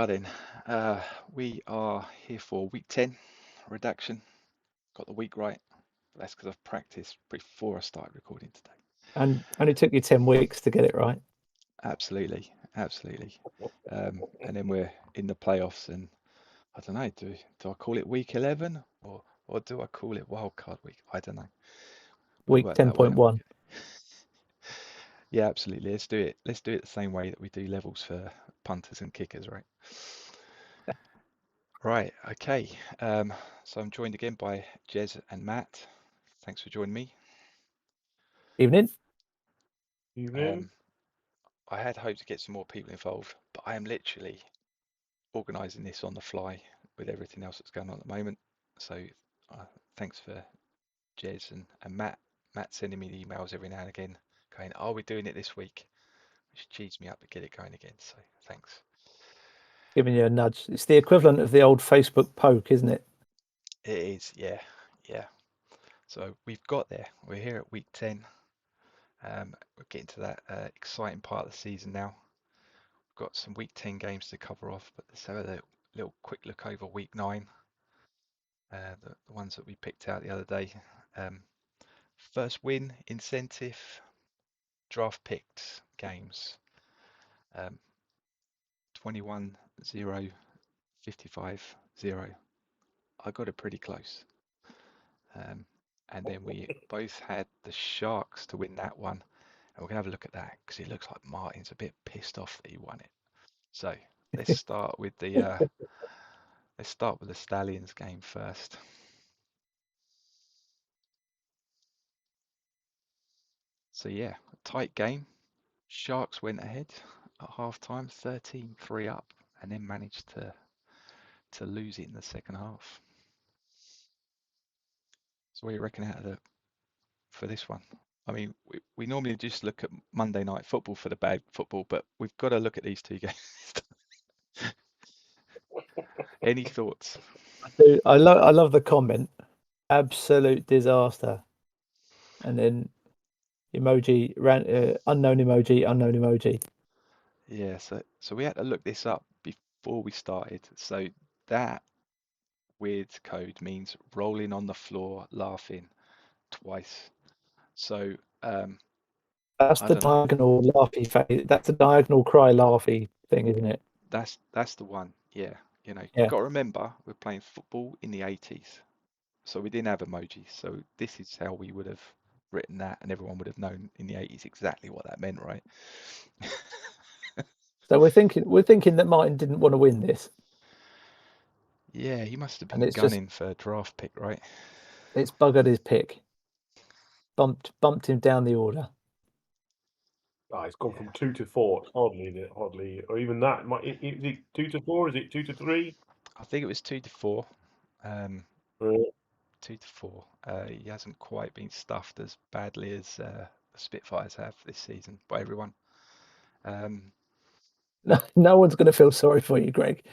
are then. We are here for week 10, redaction. Got the week right. But that's because I've practiced before I started recording today. And only took you 10 weeks to get it right. Absolutely. And then we're in the playoffs, and I don't know, do I call it week 11 or do I call it wildcard week? I don't know. We'll Week work that one out. 10.1. Yeah, absolutely. Let's do it. Let's do it the same way that we do levels for punters and kickers, right? Right, okay. So I'm joined again by Jez and Matt. Thanks for joining me. Evening. I had hoped to get some more people involved, but I am literally organising this on the fly with everything else that's going on at the moment. So thanks for Jez and Matt. Matt sending me the emails every now and again going, are we doing it this week? Which cheats me up to get it going again. So thanks. Giving you a nudge. It's the equivalent of the old Facebook poke, isn't it? It is, yeah. So we've got there. We're here at week 10. We're getting to that exciting part of the season now. We've got some week 10 games to cover off, but let's have a little quick look over week 9. The ones that we picked out the other day. First win, incentive, draft picked games. 21-0, 55-0. I got it pretty close. And then we both had the Sharks to win that one. And we're going to have a look at that because it looks like Martin's a bit pissed off that he won it. So let's start with the Stallions game first. So yeah, tight game. Sharks went ahead at halftime, 13-3 up, and then managed to lose it in the second half. So what do you reckon for this one? I mean, we normally just look at Monday Night Football for the bad football, but we've got to look at these two games. Any thoughts? I love the comment. Absolute disaster. And then emoji, unknown emoji. Yeah, so we had to look this up before we started. So that weird code means rolling on the floor laughing twice. So That's I the don't know. diagonal laughy face. That's the diagonal cry laughy thing, isn't it? That's the one. Yeah, Yeah. you've got to remember we're playing football in the 80s, so we didn't have emojis. So this is how we would have written that, and everyone would have known in the 80s exactly what that meant, right? So we're thinking that Martin didn't want to win this. Yeah, he must have And been it's gunning for a draft pick, right? It's buggered his pick. Bumped him down the order. It's gone from 2 to 4. It's hardly, or even that. Is it 2 to 4? Is it 2 to 3? I think it was 2 to 4. 2 to 4. He hasn't quite been stuffed as badly as the Spitfires have this season by everyone. No one's going to feel sorry for you, Greg,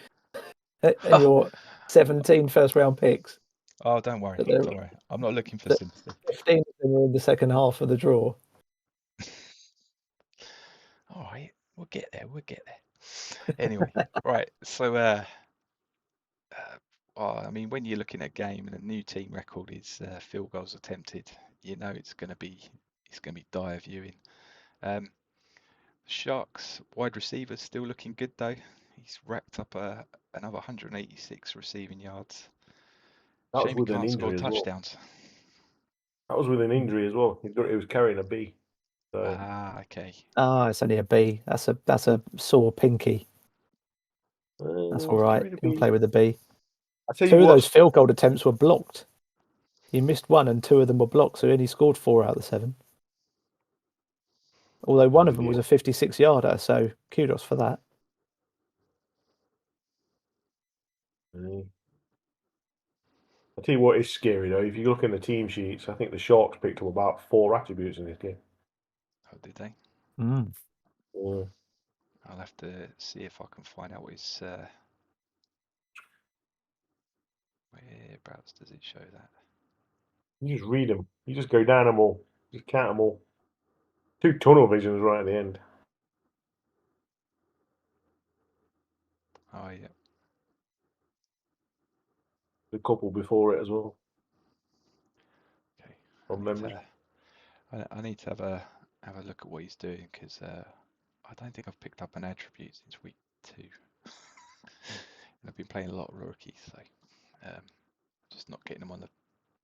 and your 17 first-round picks. Oh, don't worry. Don't worry. I'm not looking for sympathy. 15 of them were in the second half of the draw. All right, we'll get there. Anyway, right. So, well, I mean, when you're looking at a game and a new team record is field goals attempted, you know it's going to be dire viewing. Sharks wide receiver still looking good though. He's racked up another 186 receiving yards. That was Shame he with an can't score injury as well. touchdowns. That was with an injury as well. He was carrying a B. So. Okay. It's only a B. That's a sore pinky. That's all right. You can play with a B. Two of those field goal attempts were blocked. He missed one and 2 of them were blocked, so he only scored 4 out of the 7. Although one of them was a 56-yarder, so kudos for that. I'll tell you what is scary though. If you look in the team sheets, I think the Sharks picked up about 4 attributes in this game. Oh, did they? Yeah. I'll have to see if I can find out what his. Whereabouts does it show that? You just read them. You just go down them all. Just count them all. 2 tunnel visions right at the end. Oh yeah. The couple before it as well. Okay. From memory. I need to have a look at what he's doing because I don't think I've picked up an attribute since week 2. And I've been playing a lot of rookies, so just not getting them on the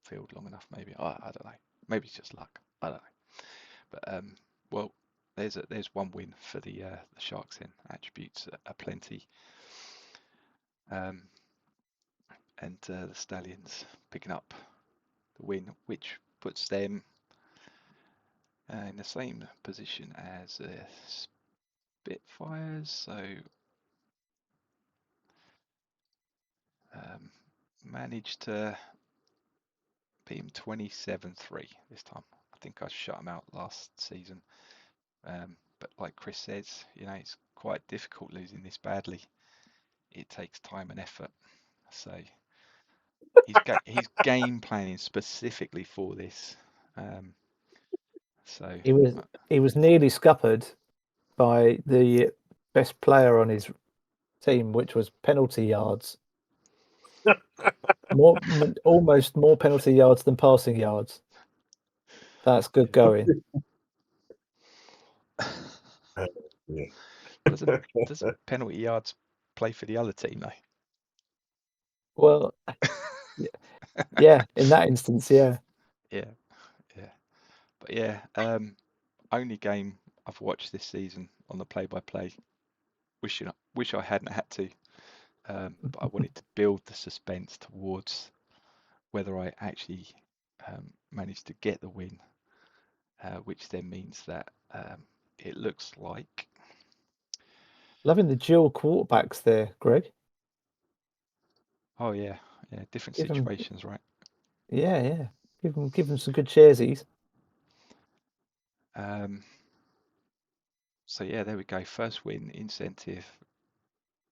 field long enough. Maybe I don't know. Maybe it's just luck. I don't know. But well, there's one win for the Sharks. In attributes are plenty. And the Stallions picking up the win, which puts them in the same position as Spitfires. So managed to beat him 27-3 this time. I think I shut him out last season. But like Chris says, it's quite difficult losing this badly. It takes time and effort. So he's game planning specifically for this. So he was nearly scuppered by the best player on his team, which was penalty yards. Almost more penalty yards than passing yards. That's good going. Yeah. Doesn't penalty yards play for the other team though? Well, yeah, in that instance, yeah. Yeah. But yeah, only game I've watched this season on the play-by-play. Wish I hadn't had to, but I wanted to build the suspense towards whether I actually managed to get the win, which then means that it looks like. Loving the dual quarterbacks there, Greg. Oh yeah, different situations, right? Yeah. Give them some good sharesies. So yeah, there we go. First win, incentive.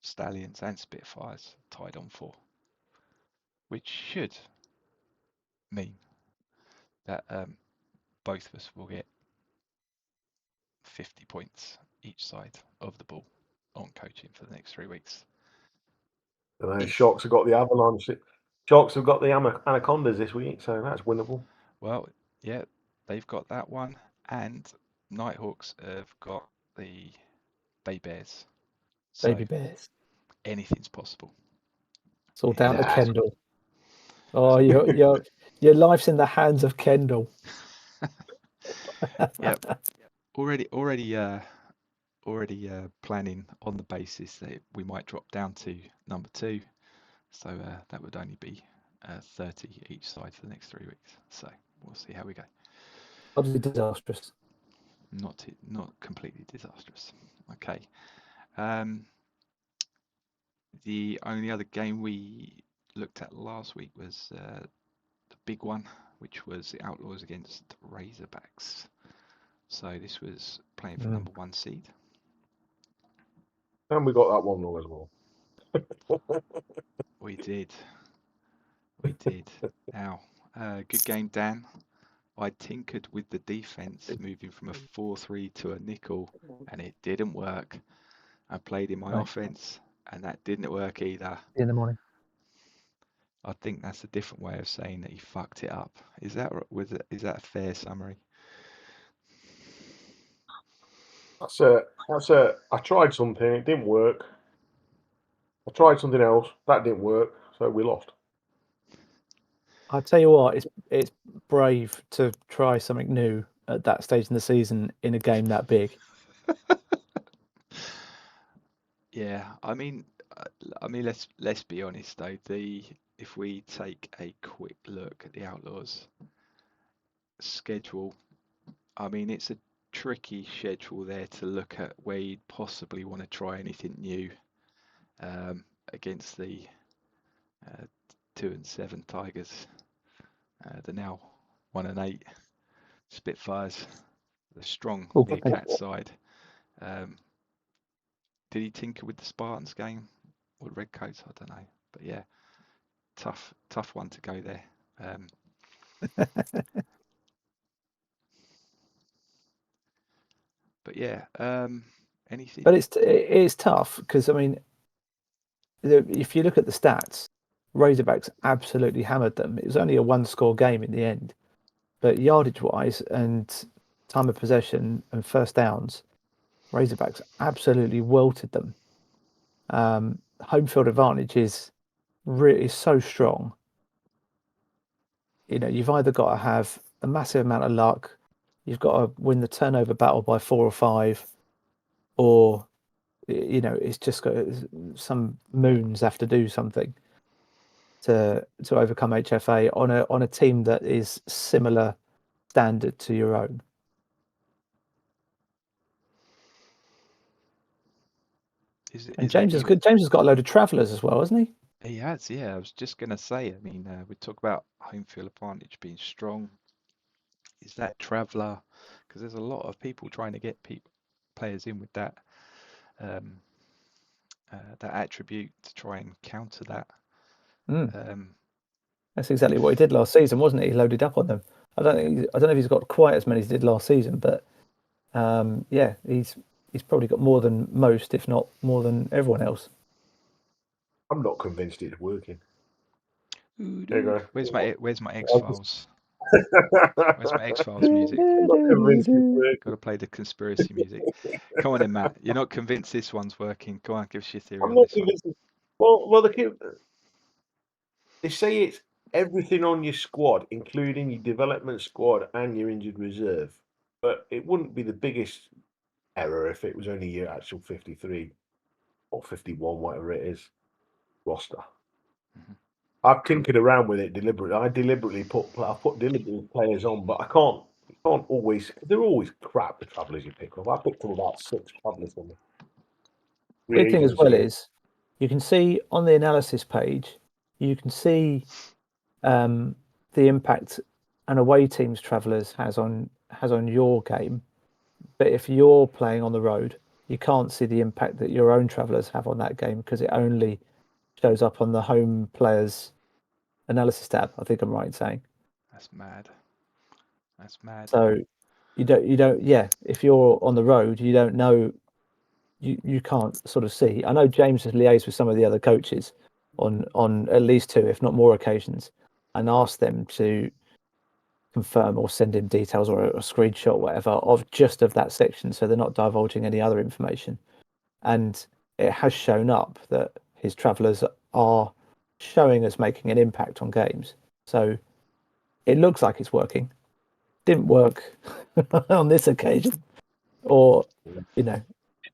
Stallions and Spitfires tied on 4, which should mean that both of us will get 50 points each side of the ball on coaching for the next 3 weeks. Sharks have got the Avalanche. Sharks have got the Anacondas this week, so that's winnable. Well, yeah, they've got that one, and Nighthawks have got the Bay Bears. So Baby Bears. anything's possible. It's all down to Yeah. Kendall. Oh, your life's in the hands of Kendall. Yep. Already planning on the basis that we might drop down to number 2. So that would only be 30 each side for the next 3 weeks. So we'll see how we go. Utterly disastrous. Not completely disastrous. Okay. The only other game we looked at last week was the big one, which was the Outlaws against Razorbacks. So this was playing for number 1 seed. And we got that one wrong as well. We did. Now, good game, Dan. I tinkered with the defense, moving from a 4-3 to a nickel, and it didn't work. I played in my offense, and that didn't work either. In the morning. I think that's a different way of saying that he fucked it up. Is that a fair summary? I tried something, it didn't work. I tried something else, that didn't work, so we lost. I'll tell you what, it's brave to try something new at that stage in the season in a game that big. Yeah, I mean, let's be honest though. If we take a quick look at the Outlaws schedule, I mean, it's a tricky schedule there to look at where you'd possibly want to try anything new against the 2-7 Tigers. The now 1-8 Spitfires, the strong Meerkat side. Did he tinker with the Spartans game or Redcoats? I don't know, but yeah, tough one to go there. But yeah, anything. But it's tough because I mean, if you look at the stats, Razorbacks absolutely hammered them. It was only a one-score game in the end, but yardage-wise and time of possession and first downs, Razorbacks absolutely welted them. Home field advantage is really so strong. You've either got to have a massive amount of luck, you've got to win the turnover battle by 4 or 5, or it's just got some moons have to do something to overcome HFA on a team that is similar standard to your own. And James is good. James has got a load of travellers as well, hasn't he? He has, yeah. I was just going to say, I mean, we talk about home field advantage being strong. Is that traveller? Because there's a lot of people trying to get players in with that that attribute to try and counter that. That's exactly what he did last season, wasn't it? He loaded up on them. I don't know if he's got quite as many as he did last season, but yeah, he's probably got more than most, if not more than everyone else. I'm not convinced it's working. There you go. Where's my X-Files? Where's my X-Files music? Got to play the conspiracy music. Come on in, Matt. You're not convinced this one's working. Go on, give us your theory on this one. Well, they say it's everything on your squad, including your development squad and your injured reserve. But it wouldn't be the biggest error if it was only your actual 53 or 51, whatever it is, roster. I've tinkered around with it deliberately. I put deliberately players on, but I can't always. They're always crap. The travellers you pick up. I picked up about 6 travellers on the Big thing as well is you can see on the analysis page, you can see the impact an away team's travellers has on your game. But if you're playing on the road, you can't see the impact that your own travellers have on that game because it only shows up on the home players analysis tab. I think I'm right in saying. That's mad. That's mad. So you don't. Yeah, if you're on the road, you don't know. You can't sort of see. I know James has liaised with some of the other coaches on at least 2, if not more occasions, and asked them to confirm or send him details or a screenshot or whatever of that section, so they're not divulging any other information. And it has shown up that his travellers are showing us making an impact on games. So it looks like it's working. Didn't work on this occasion, or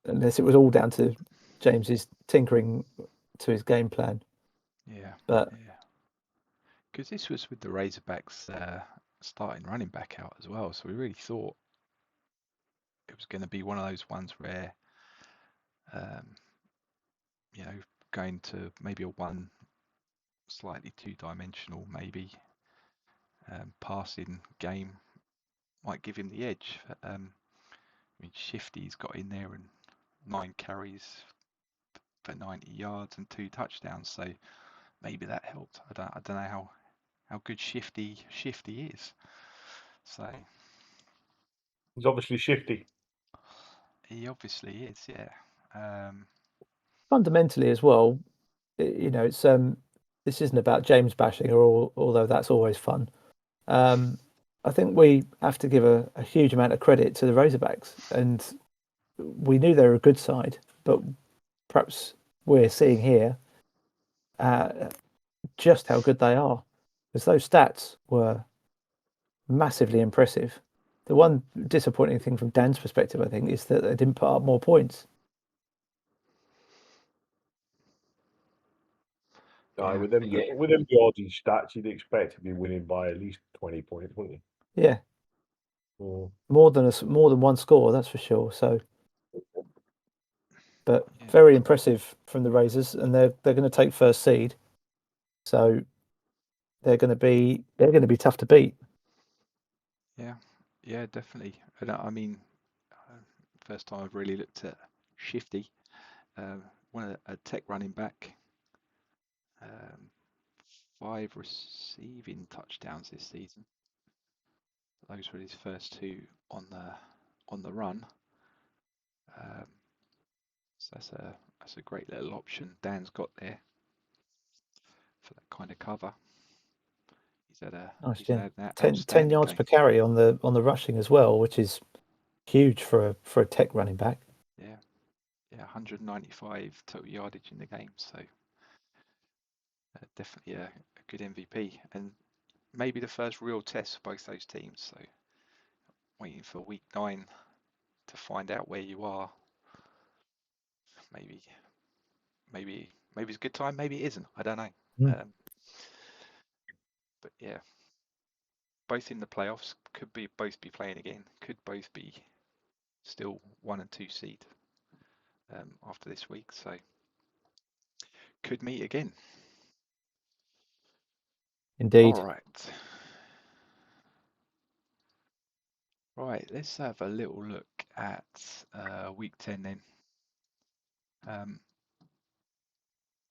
unless it was all down to James's tinkering to his game plan. Yeah. But because this was with the Razorbacks starting running back out as well, so we really thought it was going to be one of those ones where going to maybe a one slightly two-dimensional maybe passing game might give him the edge. I mean, Shifty's got in there and 9 carries for 90 yards and 2 touchdowns, so maybe that helped. I don't know how good Shifty is. So he's obviously shifty. he obviously is, yeah. Fundamentally as well, it's this isn't about James bashing, or although that's always fun. I think we have to give a huge amount of credit to the Razorbacks, and we knew they were a good side, but perhaps we're seeing here just how good they are, because those stats were massively impressive. The one disappointing thing from Dan's perspective, I think, is that they didn't put up more points. Yeah. With them yardage stats, you'd expect to be winning by at least 20 points, wouldn't you? Yeah. More than one score, that's for sure. So, but very impressive from the Razors, and they're going to take first seed. So they're going to be tough to beat. Yeah, definitely. And I mean, first time I've really looked at Shifty, one of a tech running back, 5 receiving touchdowns this season. Those were his first 2 on the run. So that's That's a great little option Dan's got there for that kind of cover. He's had an 10 outstanding yards game. per carry on the rushing as well, which is huge for a tech running back. Yeah, 195 total yardage in the game, so definitely a good MVP, and maybe the first real test for both those teams. So waiting for week 9 to find out where you are. Maybe it's a good time. Maybe it isn't. I don't know. But yeah, both in the playoffs, could both be playing again. Could both be still 1 and 2 seed after this week. So could meet again. Indeed. All right. Right, let's have a little look at week 10 then.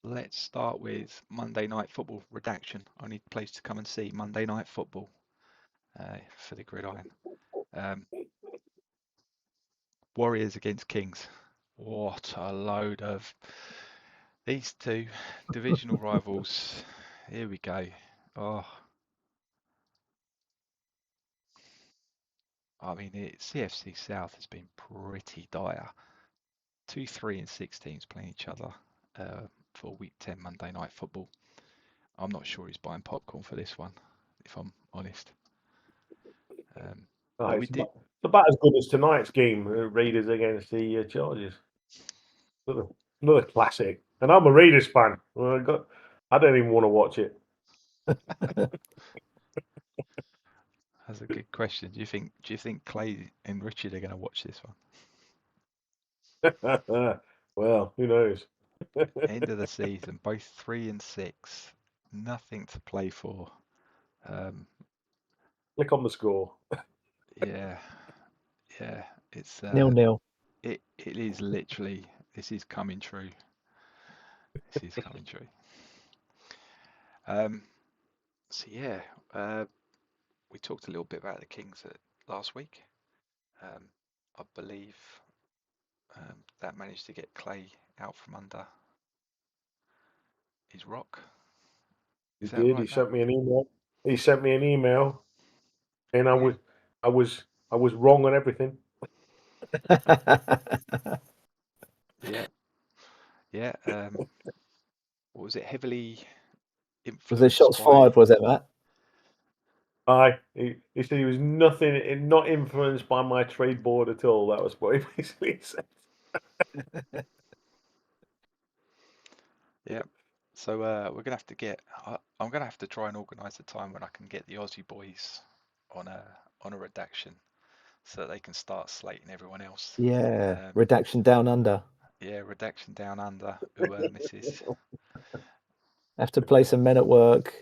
Let's start with Monday Night Football. Redaction, only place to come and see Monday Night Football for the gridiron. Warriors against Kings. What a load of these two divisional rivals. Here we go. Oh, I mean, CFC South has been pretty dire. 2, 3, and 6 teams playing each other for week 10 Monday Night Football. I'm not sure who's buying popcorn for this one, if I'm honest. It's about as good as tonight's game, Raiders against the Chargers. Another classic. And I'm a Raiders fan. I don't even want to watch it. That's a good question. Do you think Clay and Richard are going to watch this one? Well, who knows? End of the season, both 3 and 6, nothing to play for. Click on the score. Yeah, it's 0-0. It is literally, this is coming true. This is coming true. So yeah, we talked a little bit about the Kings last week. I believe that managed to get Clay out from under his rock. He Is that did. right, He sent me an email. And I was wrong on everything. Yeah. What was it? Heavily influenced. Was it shots fired? Was it, Matt? He said he was not influenced by my trade board at all. That was what he basically said. Yeah. So we're gonna have to I'm gonna have to try and organise a time when I can get the Aussie boys on a redaction, so that they can start slating everyone else. Yeah, redaction down under. Yeah, redaction down under. Who misses? Have to play some men at work.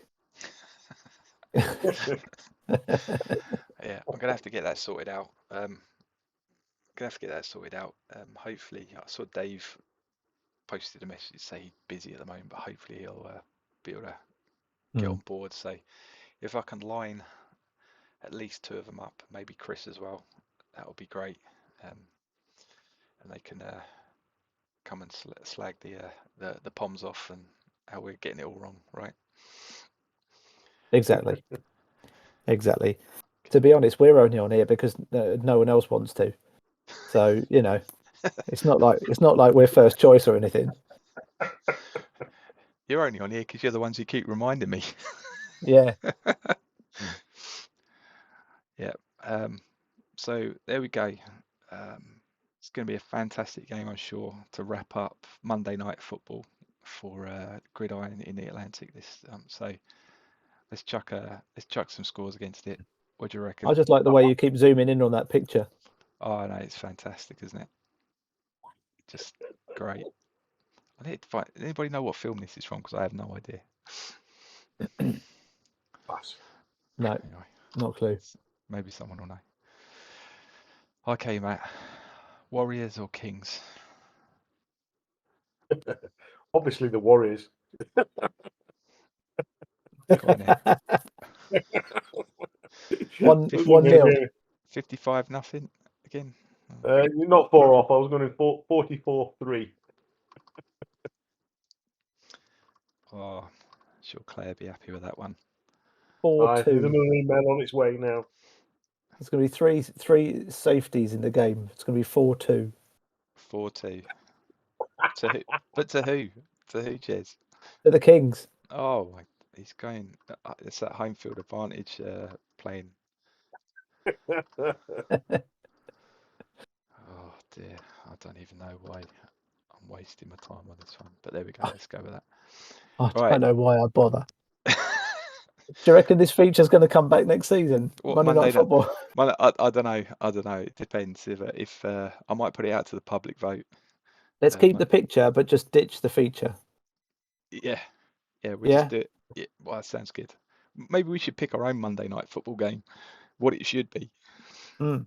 Yeah, I'm gonna have to get that sorted out. Hopefully, I saw Dave posted a message to say he's busy at the moment, but hopefully he'll be able to get on board. So if I can line at least 2 of them up, maybe Chris as well, that would be great. And they can come and slag the Poms off and how we're getting it all wrong, right? Exactly. To be honest, we're only on here because no one else wants to. So it's not like we're first choice or anything. You're only on here because you're the ones who keep reminding me. Yeah. Yeah. So there we go. It's going to be a fantastic game, I'm sure, to wrap up Monday Night Football for Gridiron in the Atlantic. So let's chuck some scores against it. What do you reckon? I just like the way you keep zooming in on that picture. Oh no, it's fantastic, isn't it? Just great. I need to find. Anybody know what film this is from? Because I have no idea. No, anyway, not a clue. Maybe someone will know. Okay, Matt. Warriors or Kings? Obviously, the Warriors. Go on then. 1-0. 55-0 again. You're not far off. I was going to 44-3. Oh, sure Claire be happy with that one. 4-2. There's another email on its way now. There's going to be three safeties in the game. It's going to be 4-2. 4-2. To who? But to who? To who, Jez? To the Kings. Oh, he's going. It's that home field advantage playing. Oh dear, I don't even know why I'm wasting my time on this one. But there we go. Let's go with that. I Right. don't know why I bother. Do you reckon this feature's going to come back next season? What, Monday Night Football. I don't know. I don't know. It depends. If I might put it out to the public vote. Let's keep the picture, but just ditch the feature. Yeah, we'll just do it. Yeah, well, that sounds good. Maybe we should pick our own Monday Night Football game. What it should be. Mm.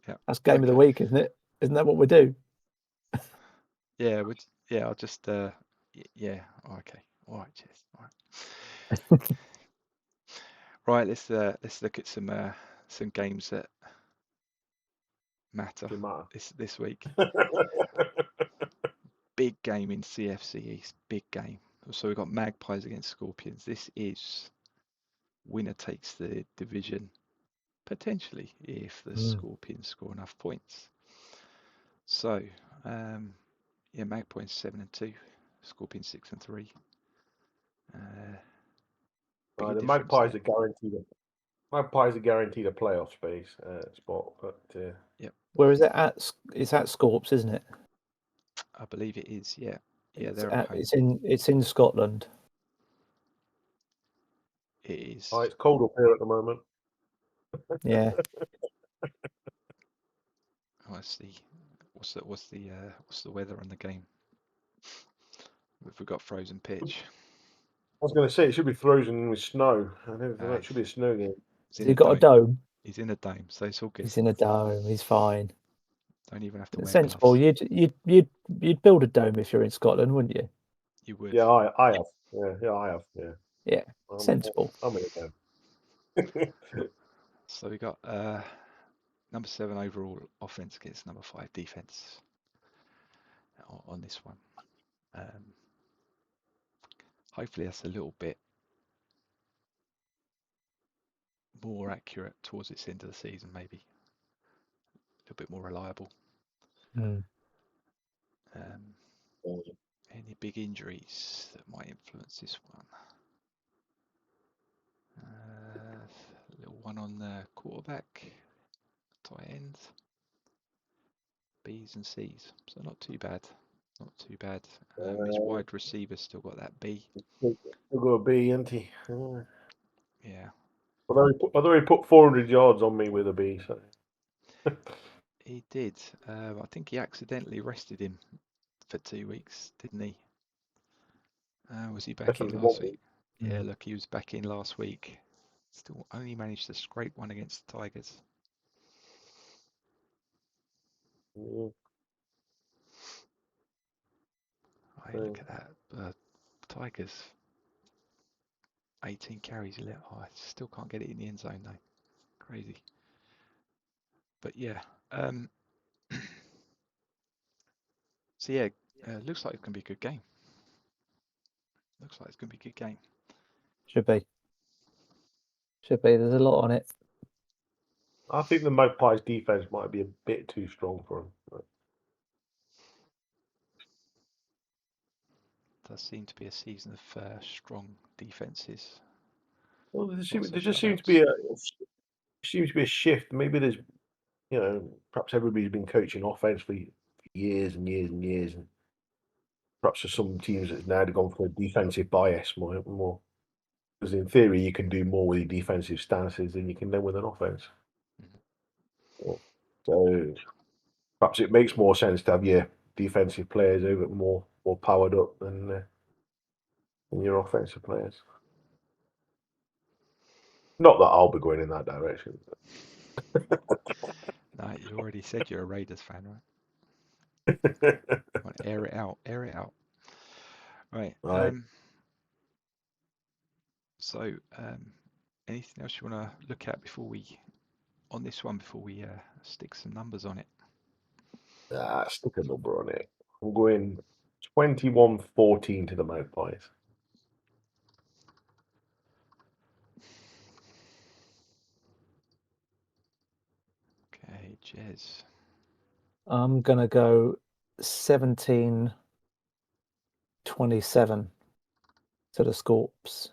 Yeah. That's game of the week, isn't it? Isn't that what we do? Yeah, I'll just yeah. Okay. All right, cheers. All right. Right, let's look at some games that matter this week. Big game in CFC East. Big game. So we've got Magpies against Scorpions. This is winner takes the division, potentially, if the Scorpions score enough points. So, yeah, Magpies 7-2, Scorpions 6-3. The Magpies are guaranteed. Magpies are guaranteed a playoff spot, but yep. Where is it at? It's at Scorps, isn't it? I believe it is. Yeah, they're at home. It's in Scotland. It is. Oh, it's cold up here at the moment. Yeah. Let's see. What's the weather on the game? We've got frozen pitch. I was going to say it should be frozen with snow. That should be a snow game. Has he got a dome? He's in a dome, so it's all good. He's in a dome. He's fine. Don't even have to wear sensible. gloves. You'd build a dome if you're in Scotland, wouldn't you? You would. Yeah, I have. Yeah, I have. Yeah. Yeah. Sensible. I'm in a dome. So we got number 7 overall offense against number 5 defense on this one. Hopefully that's a little bit more accurate towards its end of the season, maybe a little bit more reliable. Any big injuries that might influence this one? A little one on the quarterback, tight ends, B's and C's, so not too bad. Not too bad. His wide receiver still got that B. Still got a B, isn't he? Yeah. Although he put 400 yards on me with a B, so. He did. I think he accidentally rested him for 2 weeks, didn't he? Was he back in last week? Yeah, look, he was back in last week. Still only managed to scrape one against the Tigers. Hey, look at that. Tigers, 18 carries. I still can't get it in the end zone, though. Crazy. But yeah. So yeah, looks like it's going to be a good game. Looks like it's going to be a good game. Should be. There's a lot on it. I think the Magpies defense might be a bit too strong for him. Does seem to be a season of strong defenses. Well, there just seems to be a shift. Maybe there's, perhaps everybody's been coaching offense for years and years and years, and perhaps for some teams it's now gone for a defensive bias more. Because in theory, you can do more with your defensive stances than you can do with an offense. So perhaps it makes more sense to have your defensive players over more powered up than your offensive players. Not that I'll be going in that direction. No, you already said you're a Raiders fan, right? Air it out. Right. So, anything else you want to look at before we stick some numbers on it? Stick a number on it. I'm going 21-14 to the Magpies. Jez. I'm going to go 17-27 to the Scorps.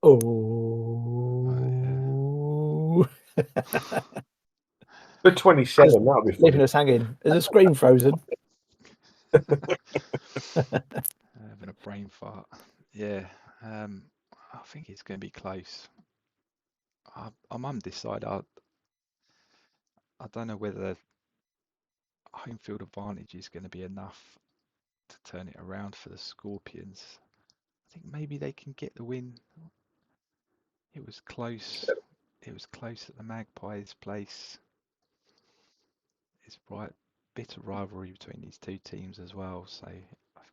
Oh. For 27, that'll be Leaving funny. us hanging. Is the screen frozen? Having a brain fart. Yeah, I think it's going to be close. I'm undecided. I don't know whether home field advantage is going to be enough to turn it around for the Scorpions. I think maybe they can get the win. It was close. It was close at the Magpies' place. It's right, bitter rivalry between these two teams as well, so it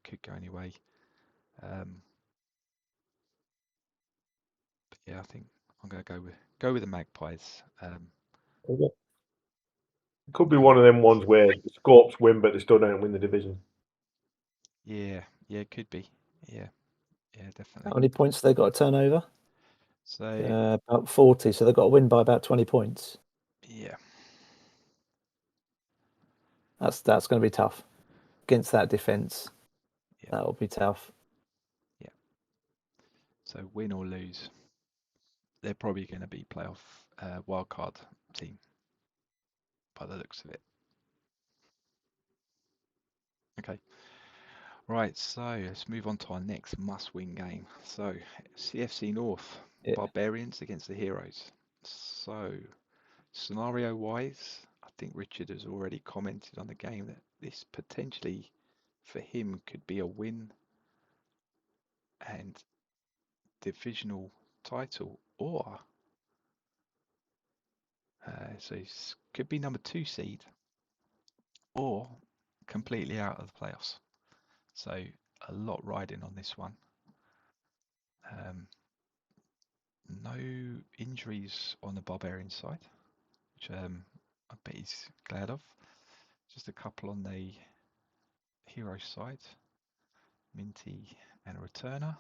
could go anyway. But yeah, I think I'm going to go with the Magpies. It could be one of them ones where the Scorps win, but they still don't win the division. Yeah, it could be. Yeah, definitely. How many points have they got to turn over? So about 40, so they've got to win by about 20 points. yeah, That's going to be tough against that defence. Yeah. That'll be tough. Yeah. So win or lose, they're probably going to be playoff wildcard team by the looks of it. Okay. Right, so let's move on to our next must-win game. So CFC North, Barbarians against the Heroes. So scenario-wise, I think Richard has already commented on the game that this potentially for him could be a win and divisional title, or so it could be number 2 seed or completely out of the playoffs. So a lot riding on this one. No injuries on the Barbarian side, which I bet he's glad of. Just a couple on the Hero side, Minty and a returner.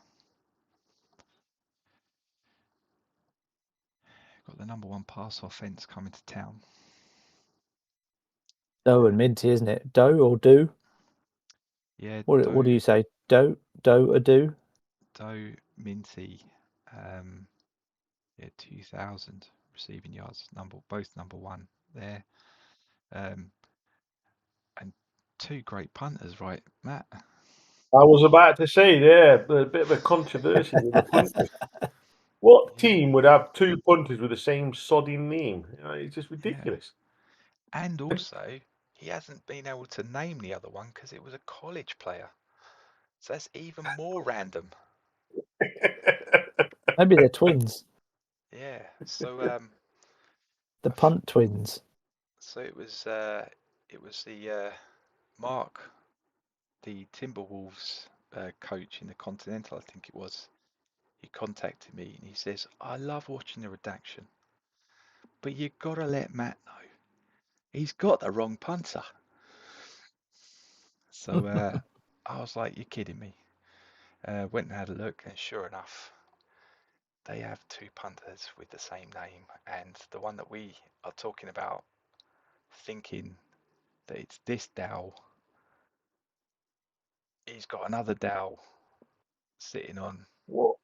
Got the number 1 pass offense coming to town. Doe and Minty, isn't it? Doe or do? Yeah. What do you say? Doe or do? Doe, Minty, 2,000 receiving yards, both number 1 there. And 2 great punters, right, Matt? I was about to say, a bit of a controversy with the punters. What team would have 2 punters with the same sodding name? It's just ridiculous. Yeah. And also, he hasn't been able to name the other one because it was a college player. So that's even more random. Maybe they're twins. Yeah. So the punt twins. So it was the Mark, the Timberwolves coach in the Continental, I think it was. He contacted me and he says, I love watching the redaction, but you gotta let Matt know he's got the wrong punter. So I was like, you're kidding me. Went and had a look, and sure enough, they have 2 punters with the same name, and the one that we are talking about, thinking that it's this Dow, he's got another Dow sitting on. What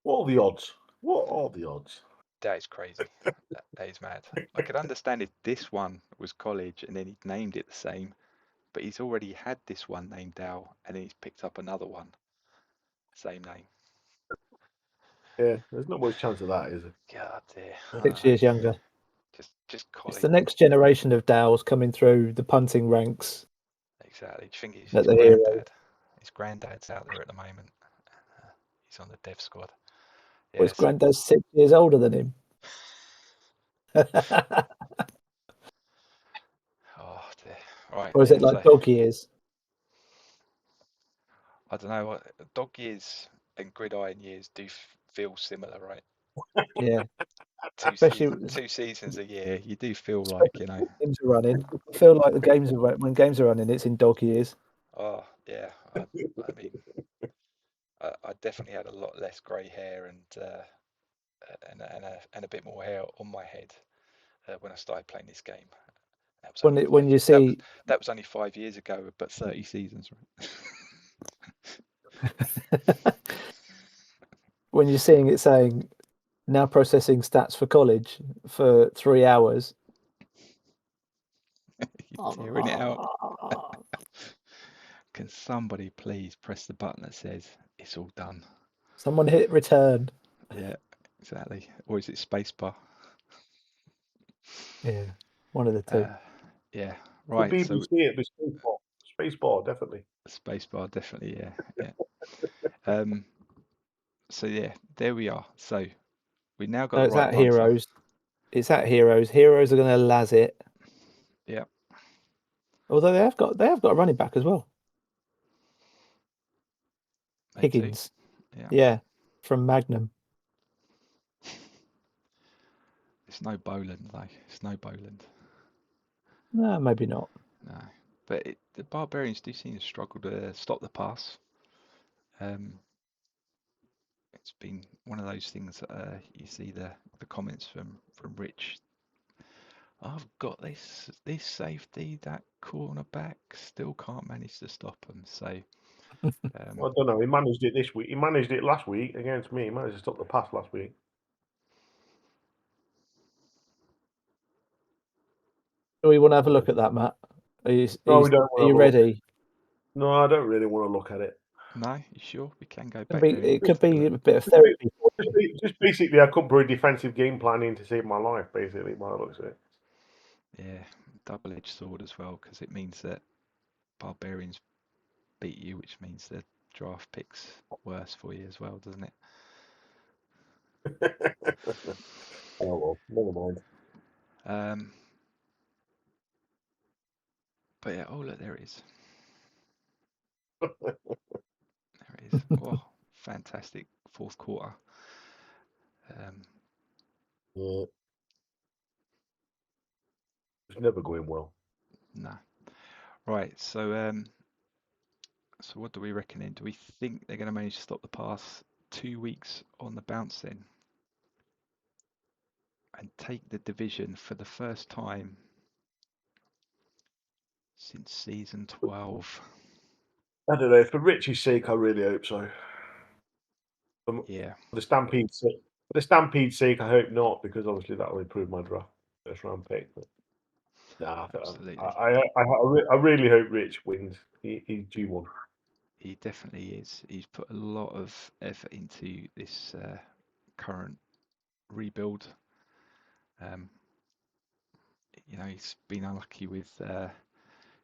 are the odds? What are the odds? That is crazy. That is mad. I could understand if this one was college and then he'd named it the same, but he's already had this one named Dow and then he's picked up another one, same name. Yeah, there's not much chance of that, is there? God dear. 6 years younger. Just college. It's the next generation of Dows coming through the punting ranks. Exactly. Do you think it's At his the granddad? Hero. His granddad's out there at the moment. He's on the dev squad. Well, his granddad's 6 years older than him. Oh dear. Right. Or is it like dog years? I don't know. Dog years and gridiron years do feel similar, right? Yeah. Especially- two seasons a year, you do feel especially like, you know, when games are running. I feel like when games are running, it's in dog years. oh yeah, I mean, I definitely had a lot less grey hair and a bit more hair on my head when I started playing this game. That was only When you see that was only 5 years ago, but 30 seasons. when you're seeing it saying now processing stats for college for 3 hours. You're tearing it out. Can somebody please press the button that says it's all done? Someone hit return. Yeah, exactly. Or is it spacebar? Yeah, one of the two. Yeah, The right. So BBC, it'd be Spacebar. Spacebar, definitely. spacebar, definitely. Yeah. So yeah, there we are. So we now got No, the it's right at punter. Heroes. It's at Heroes. Heroes are going to las it. Yeah. Although they have got a running back as well. They do. Higgins. Yeah. Yeah, from Magnum. It's no Boland though. It's no Boland. No, maybe not. No. But the Barbarians do seem to struggle to stop the pass. It's been one of those things that you see the comments from Rich. I've got this safety, that cornerback still can't manage to stop them. So Well, I don't know. He managed it this week. He managed it last week against me. He managed to stop the pass last week. Do we want to have a look at that, Matt? No, we don't. Are you ready? No, I don't really want to look at it. no, you sure we can go back there? It could be a bit of Just therapy. just basically, I couldn't put a defensive game plan in to save my life. Basically, by the looks of it. Yeah, double-edged sword as well, because it means that Barbarians beat you, which means the draft picks worse for you as well, doesn't it? Oh well, never mind. But yeah, oh look, there it is. There it is. Oh, fantastic fourth quarter. Yeah. It's never going well. No. Right, so so what do we reckon then? Do we think they're going to manage to stop the pass 2 weeks on the bounce then? And take the division for the first time since season 12? I don't know. For Richie's sake, I really hope so. Yeah, For the Stampede's sake, I hope not, because obviously that will improve my draft first round pick. But nah, absolutely. I really hope Rich wins. He's due one. He definitely is. He's put a lot of effort into this current rebuild. You know, he's been unlucky with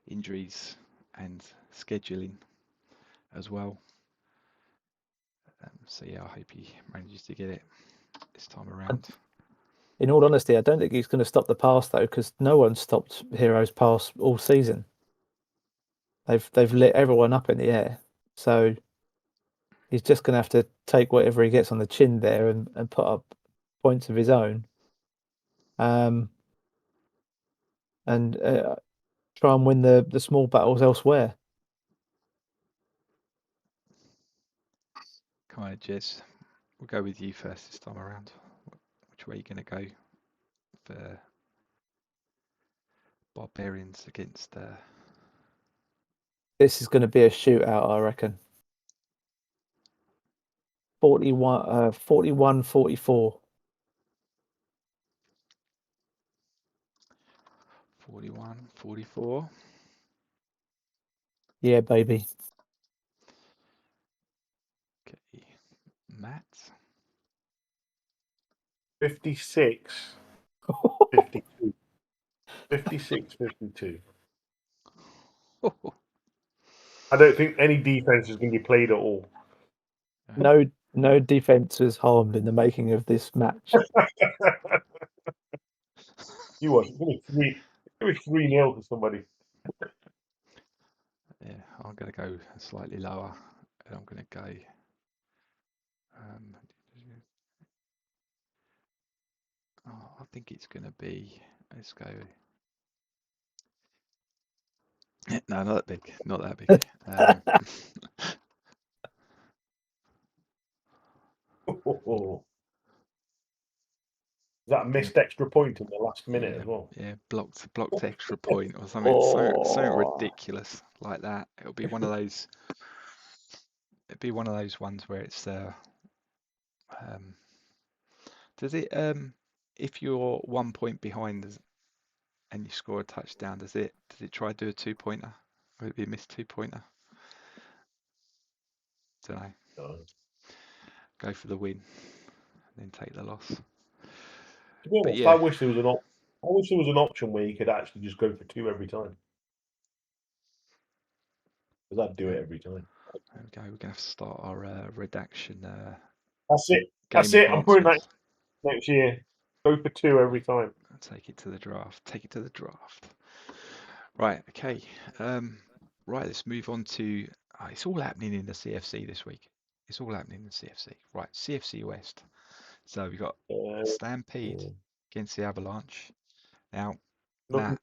injuries and scheduling as well. So yeah, I hope he manages to get it this time around. In all honesty, I don't think he's going to stop the pass though, because no one stopped Heroes pass all season. They've lit everyone up in the air, so he's just going to have to take whatever he gets on the chin there and put up points of his own, and try and win the small battles elsewhere. Come on, Jez. We'll go with you first this time around. Which way are you going to go for Barbarians against... This is going to be a shootout, I reckon. 41-44. 41-44. Yeah, baby. Okay, Matt. 56, 52. 56, 52. I don't think any defense is going to be played at all. No defense was harmed in the making of this match. You watch. Give me 3-0 to somebody. Yeah, I'm going to go slightly lower, and I'm going to go. Oh, I think it's going to be. Let's go. No, not that big. Not that big. That missed extra point in the last minute Yeah, as well. yeah, blocked extra point or something. Something Oh, ridiculous like that. It'll be one of those. It'd be one of those ones where it's does it if you're 1 point behind and you score a touchdown, does it try to do a 2-pointer? Would it be a missed 2-pointer? Don't know. No. Go for the win, then take the loss. To be But honest, yeah, I wish there was an option where you could actually just go for 2 every time. Because I'd do it every time. there we go. We're gonna have to start our redaction That's it. game That's it. I'm putting that enhancements. next year. Go for 2 every time. Take it to the draft. Take it to the draft. Right. Okay. Right. Let's move on to. It's all happening in the CFC this week. It's all happening in the CFC. Right. CFC West. So we've got Uh, Stampede against the Avalanche. Now, Matt. nothing,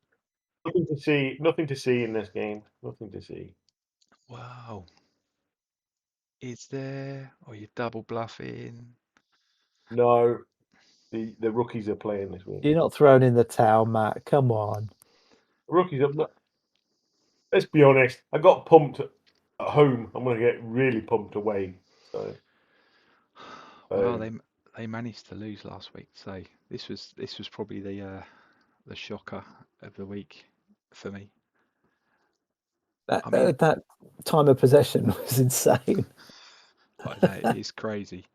nothing to see. Nothing to see in this game. Nothing to see. Wow. Is there? Oh, you're double bluffing. No, the rookies are playing this week. you're not throwing in the towel, Matt. Come on. Rookies are. Let's be honest. I got pumped at home. I'm going to get really pumped away. So. Well, they managed to lose last week, so this was probably the shocker of the week for me. I mean, That time of possession was insane. I know it is crazy.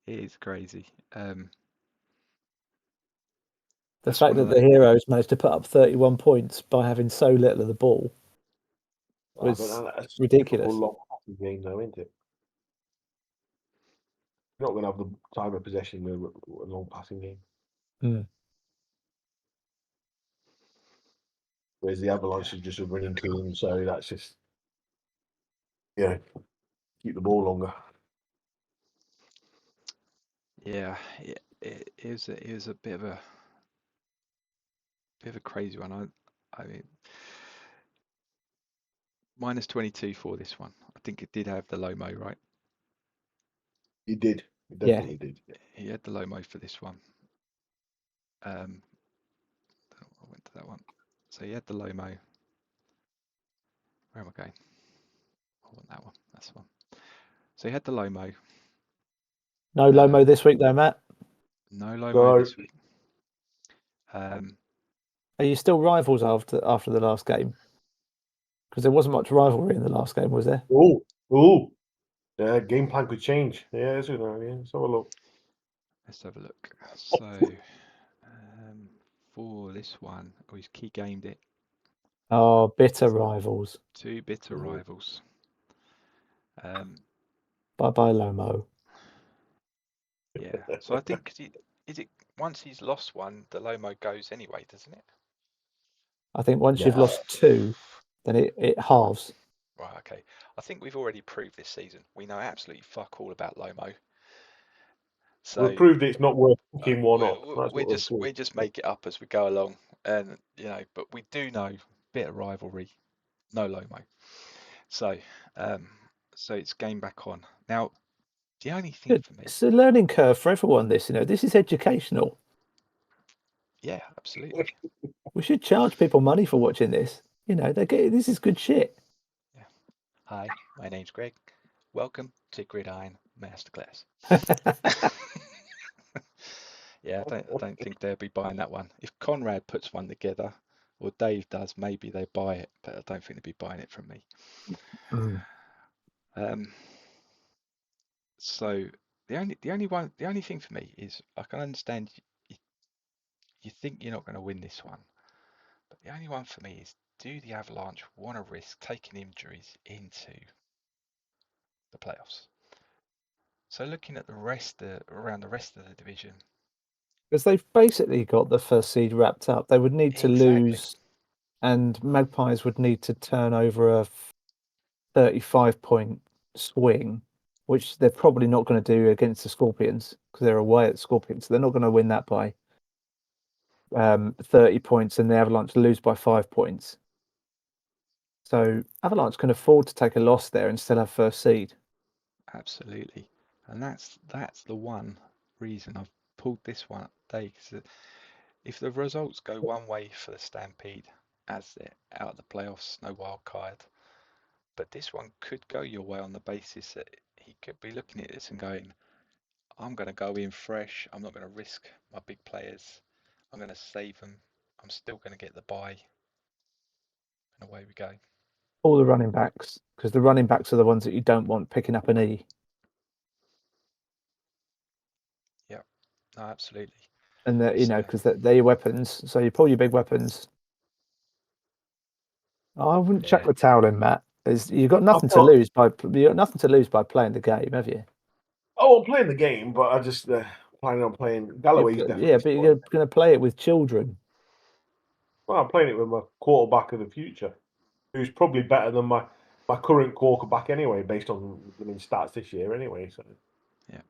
It is crazy. The That's fact one that of the the. Heroes managed to put up 31 points by having so little of the ball But was that's a typical ridiculous. long passing game, though, isn't it? You're not going to have the time of possession with a long passing game. Mm. Whereas the Avalanche is just a running team, so that's just keep the ball longer. Yeah, it was a bit of a crazy one. I mean, minus 22 for this one. I think it did have the Lomo, right? He did. He Yeah. definitely did. He had the Lomo for this one. I went to that one. So he had the Lomo. Where am I going? I want that one. That's the one. So he had the Lomo. No Lomo this week, though, Matt. No Lomo No. this week. Are you still rivals after the last game? Because there wasn't much rivalry in the last game, was there? Oh. Yeah, game plan could change. Yeah, let's have a look. Let's have a look. So for this one, he's key gamed it. Oh, bitter rivals. 2 bitter rivals. Bye bye, Lomo. Yeah. So I think is it once he's lost one, the Lomo goes anyway, doesn't it? I think once Yeah. you've lost 2, then it halves. Right. Okay. I think we've already proved this season we know absolutely fuck all about Lomo. So We've proved it's not worth picking one up. That's we what we've just make it up as we go along, and but we do know bit of rivalry, no Lomo. So so it's game back on now. The only thing for me, It's a learning curve for everyone. This is educational. yeah, absolutely. We should charge people money for watching this. This is good shit. Yeah. Hi, my name's Greg. Welcome to Gridiron Masterclass. Yeah, I don't think they'll be buying that one. If Conrad puts one together, or Dave does, maybe they buy it, but I don't think they'll be buying it from me. So the only thing for me is I can understand you think you're not going to win this one, but the only one for me is, do the Avalanche want to risk taking injuries into the playoffs? So looking at around the rest of the division, Because they've basically got the first seed wrapped up. They would need to exactly. lose, and Magpies would need to turn over a 35-point swing, which they're probably not going to do against the Scorpions because they're away at the Scorpions. So they're not going to win that by 30 points and the Avalanche lose by 5 points. So Avalanche can afford to take a loss there and still have first seed. Absolutely, and that's the one reason I've pulled this one up today. Because if the results go one way for the Stampede, as they're out of the playoffs, no wild card, but this one could go your way on the basis that he could be looking at this and going, I'm going to go in fresh. I'm not going to risk my big players. I'm going to save them. I'm still going to get the bye. And away we go. All the running backs, because the running backs are the ones that you don't want picking up an E. Yeah, no, absolutely. And because they're your weapons. So you pull your big weapons. I wouldn't chuck the towel in, Matt. You've got nothing to lose by playing the game, have you? Oh, I'm playing the game, but I just planning on playing Galloway's definitely. Yeah, but you're going to play it with children. Well, I'm playing it with my quarterback of the future, who's probably better than my current quarterback anyway, based on stats this year anyway. So yeah.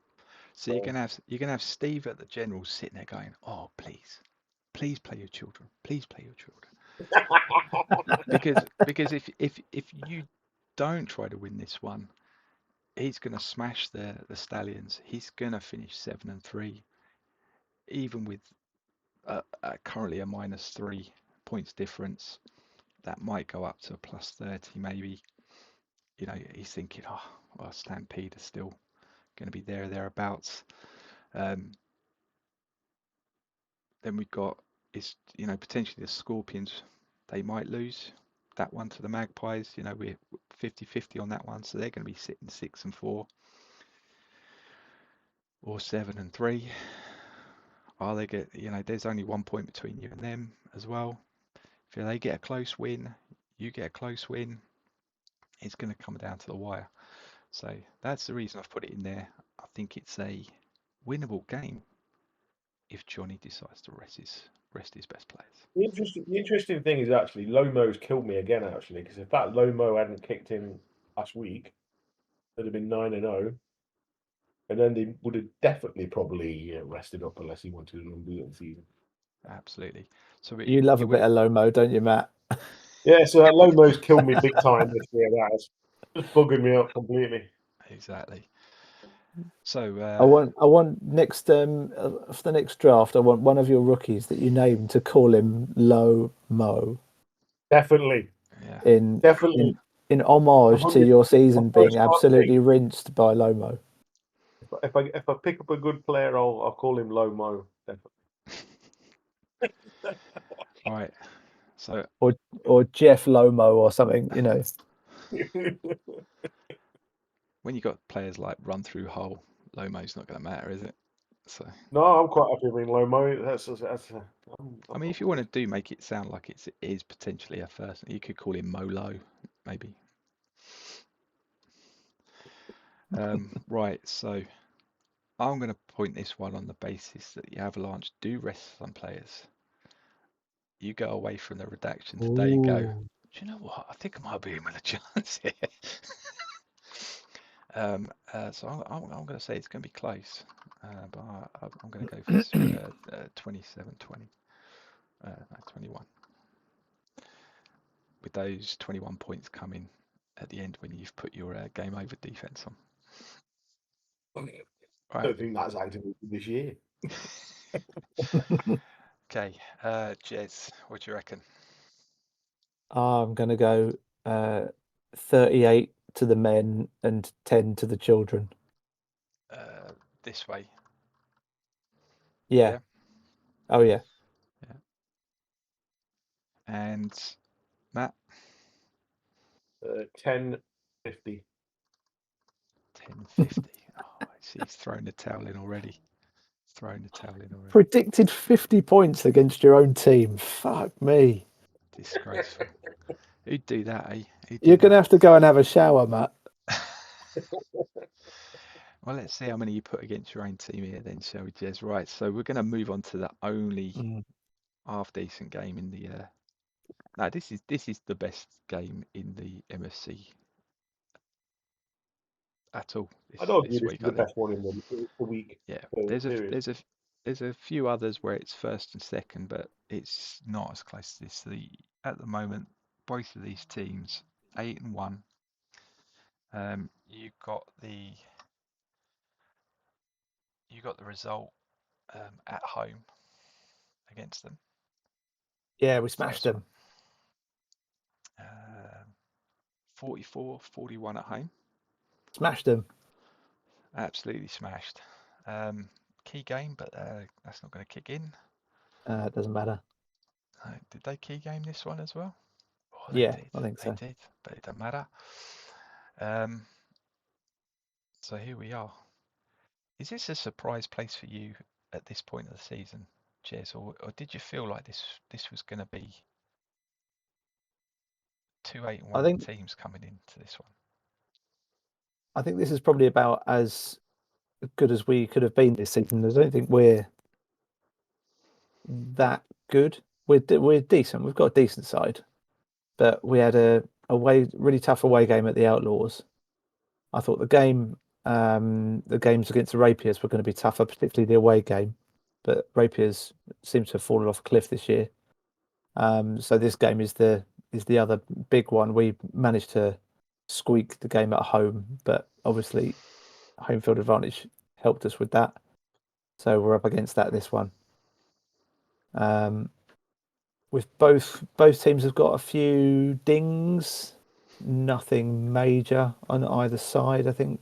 So you're gonna have Steve at the General sitting there going, "Oh, please play your children. Please play your children." because if you don't try to win this one, he's gonna smash the Stallions. He's gonna finish 7-3, even with currently a -3 points difference. That might go up to a +30 maybe. He's thinking, oh, well, Stampede is still going to be there or thereabouts. Then we've got potentially the Scorpions. They might lose that one to the Magpies. We're 50-50 on that one, so they're going to be sitting 6-4 or 7-3. Are they there's only 1 point between you and them as well. If they get a close win, you get a close win, it's going to come down to the wire. So that's the reason I've put it in there. I think it's a winnable game if Johnny decides to rest his best players. the interesting thing is actually Lomo's killed me again actually, because if that Lomo hadn't kicked in last week, they'd have been 9-0, and then they would have definitely probably rested up unless he wanted to unbeaten the season. Absolutely. So you love a bit of Lomo, don't you, Matt? Yeah, so that Lomo's killed me big time this year. That's just bugging me up completely. Exactly. So I want next for the next draft. I want one of your rookies that you name to call him Low Mo. Definitely. Yeah. Definitely. In homage to your season being absolutely rinsed by Lomo. If I pick up a good player, I'll call him Lomo. Definitely. All right. So or Jeff Lomo or something, when you got players like Run Through Hole, Lomo's not going to matter, is it? So no, I'm quite happy with Lomo. I mean, if you want to make it sound like it is potentially a first, you could call him Molo, maybe. Right. So I'm going to point this one on the basis that the Avalanche do rest some players. You go away from the redaction today and go, do you know what? I think I might be in with a chance here. So I'm going to say it's going to be close, but I'm going to go for 27-20, no, 21. With those 21 points coming at the end when you've put your game over defense on. I don't think that's activated this year. Okay, Jez, what do you reckon? I'm going to go 38 to the men and 10 to the children. This way. Yeah. Oh, yeah. Yeah. And Matt? 10-50. 10-50. Oh, he's thrown the towel in already. Predicted 50 points against your own team. Fuck me. Disgraceful. Who'd do that, eh? You're going to have to go and have a shower, Matt. Well, let's see how many you put against your own team here then, shall we, Jez? Right, so we're going to move on to the only half-decent game in the... No, this is the best game in the MFC at all. I'd argue this is the best one in the week. Yeah, There's a few others where it's first and second, but it's not as close to this. At the moment, both of these teams, 8-1. You got the result at home against them. Yeah, we smashed them. 44-41 at home. Smashed them. Absolutely smashed. Key game, but that's not going to kick in. It doesn't matter. Did they key game this one as well? Oh, they Yeah, did. I think so. They did, but it doesn't matter. So here we are. Is this a surprise place for you at this point of the season, Jez, or did you feel like this was going to be 2-8-1 teams coming into this one? I think this is probably about as good as we could have been this season. I don't think we're that good. We're decent. We've got a decent side, but we had a really tough away game at the Outlaws. I thought the games against the Rapiers were going to be tougher, particularly the away game. But Rapiers seem to have fallen off a cliff this year. So this game is the other big one. We managed to squeak the game at home, but obviously home field advantage helped us with that. So we're up against that this one. With both teams have got a few dings, nothing major on either side. I think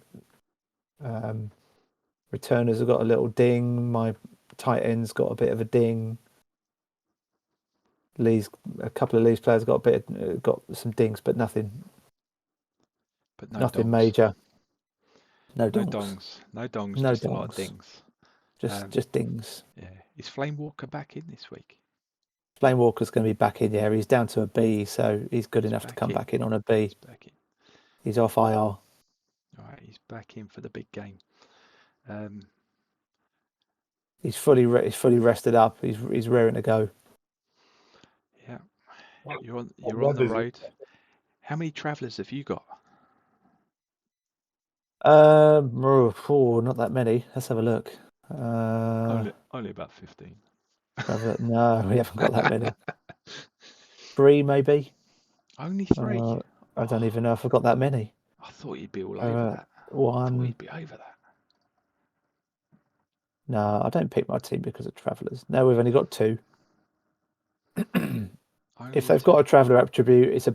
returners have got a little ding. My tight end's got a bit of a ding. A couple of Leeds players got got some dings, but nothing. But no nothing dongs. Major. No dongs. No dongs. No just dongs. A lot of dings. Just dings. Yeah. Is Flame Walker back in this week? Flame Walker's going to be back in. Yeah, he's down to a B, so he's good enough to come back in on a B. He's back in. He's off IR. All right, he's back in for the big game. He's fully rested up. He's raring to go. Yeah, you're on the road. How many travellers have you got? Not that many. Let's have a look. Only about 15. No, we haven't got that many. 3 maybe. Only 3. I don't even know if I've got that many. I thought you'd be all over that. 1. I thought you'd be over that. No, I don't pick my team because of travellers. No, we've only got 2. If they've got a traveller attribute, it's a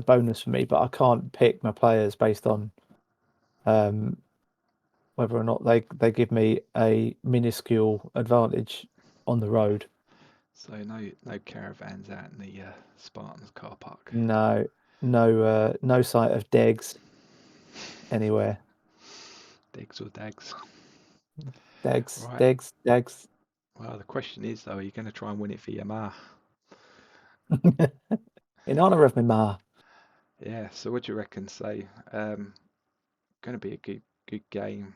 bonus for me, but I can't pick my players based on whether or not they give me a minuscule advantage on the road. So no caravans out in the Spartans car park. No sight of Degs anywhere. Degs or Dags? Degs, Right. Degs. Well, the question is though, are you going to try and win it for your ma? In honour of my ma. Yeah. So what do you reckon? Say, going to be a good game.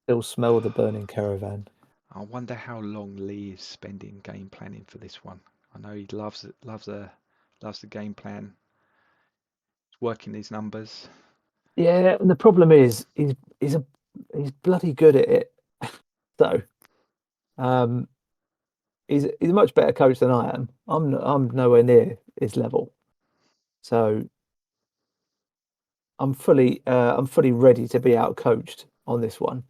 Still smell the burning caravan. I wonder how long Lee is spending game planning for this one. I know he loves the game plan. He's working these numbers. Yeah, and the problem is he's bloody good at it. So, he's a much better coach than I am. I'm nowhere near his level. So I'm fully ready to be out coached on this one.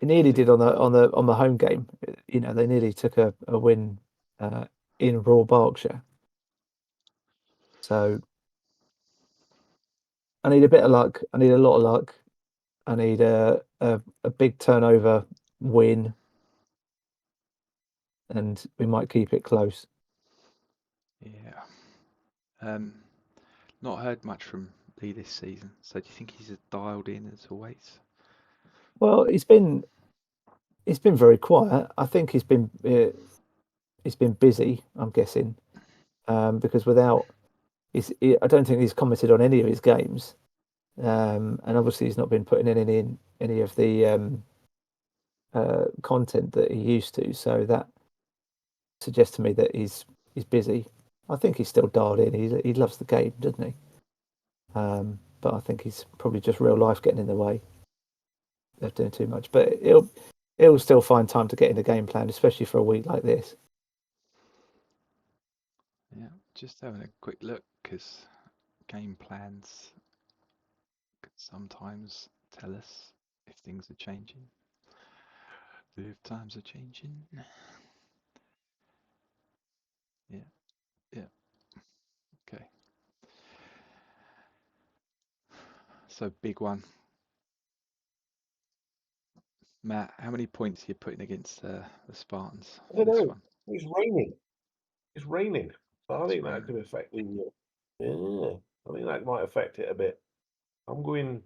It nearly did on the home game. You know, they nearly took a win in Raw Berkshire. So I need a bit of luck. I need a lot of luck. I need a big turnover win, and we might keep it close. Yeah. Not heard much from Lee this season. So do you think he's dialed in as always? Well, he's been very quiet. I think he's been busy. I'm guessing because I don't think he's commented on any of his games, and obviously he's not been putting in any of the content that he used to. So that suggests to me that he's busy. I think he's still dialed in. He loves the game, doesn't he? But I think he's probably just real life getting in the way. they're doing too much. But it'll still find time to get in the game plan, especially for a week like this. Yeah, just having a quick look because game plans could sometimes tell us if things are changing, if times are changing. Yeah, yeah, okay. So big one. Matt, how many points are you putting against the Spartans I for don't this know. one? It's raining. It's raining. So I It's think that raining. could affect the. Yeah, I think that might affect it a bit. I'm going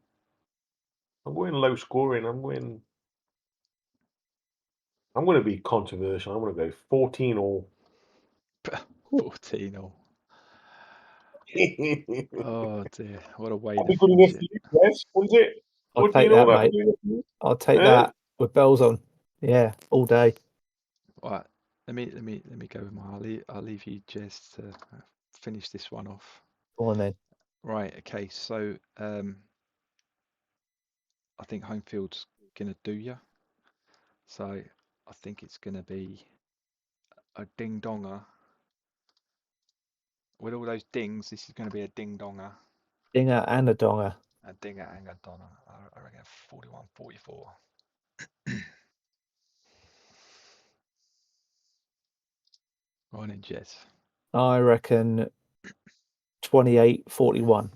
low scoring. I'm going to be controversial. I'm going to go 14 all. 14 all. Oh dear, what a way That'd to be good finish enough for it. you, Wes, wouldn't it? I'll 14 take all, that, that'd be mate. good enough for you. I'll take Eh? that with bells on. Yeah, all day. Right, let me go with mine. I'll leave you just to finish this one off. Go on then. Right, okay, so I think home field's gonna do you. So I think it's gonna be a ding donger. With all those dings, this is gonna be a ding donger. Dinger and a donger. A dinger and a donger. I reckon 41-44. Right in, Jess. I reckon 28-41.